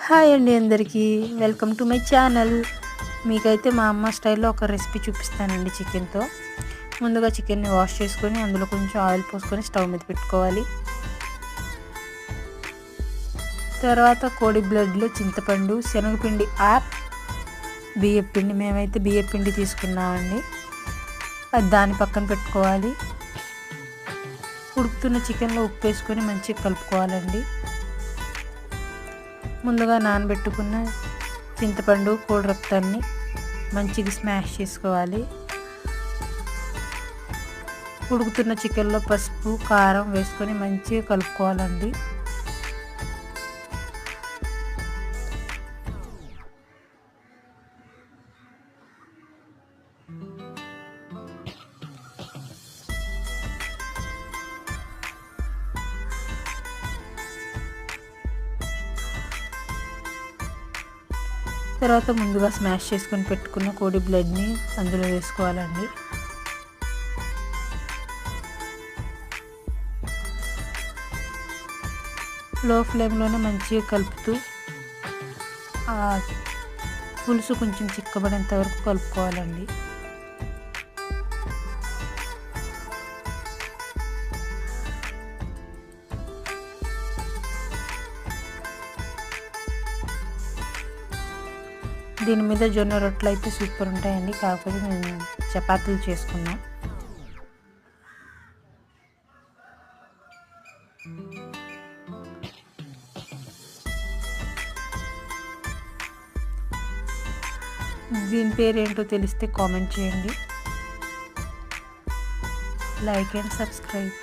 Hi అండి అందరికీ, welcome to my channel. మీకైతే మా అమ్మ స్టైల్లో ఒక రెసిపీ చూపిస్తానండి చికెన్తో. ముందుగా చికెన్ని వాష్ చేసుకొని అందులో కొంచెం ఆయిల్ పోసుకొని స్టవ్ మీద పెట్టుకోవాలి. తర్వాత కోడి బ్లడ్లో చింతపండు, శనగపిండి ఆర్ బియ్యపిండి, మేమైతే బియ్యపిండి తీసుకున్నామండి, అది దాని పక్కన పెట్టుకోవాలి. ఉడుకుతున్న చికెన్లో ఉప్పు వేసుకొని మంచిగా కలుపుకోవాలండి. ముందుగా నానబెట్టుకున్న చింతపండు, కోడి రక్తాన్ని మంచిగా స్మాష్ చేసుకోవాలి. ఉడుకుతున్న చికెన్లో పసుపు, కారం వేసుకొని మంచిగా కలుపుకోవాలండి. తర్వాత ముందుగా స్మాష్ చేసుకొని పెట్టుకున్న కోడి బ్లడ్ని అందులో వేసుకోవాలండి. లో ఫ్లేమ్లోనే మంచిగా కలుపుతూ పులుసు కొంచెం చిక్కబడేంత వరకు కలుపుకోవాలండి. దీని మీద జొన్న రొట్టెలు అయితే సూపర్ ఉంటాయండి, కాకపోతే మేము చపాతీలు చేసుకున్నాం. దీని పేరు ఏంటో తెలిస్తే కామెంట్ చేయండి. Like and subscribe.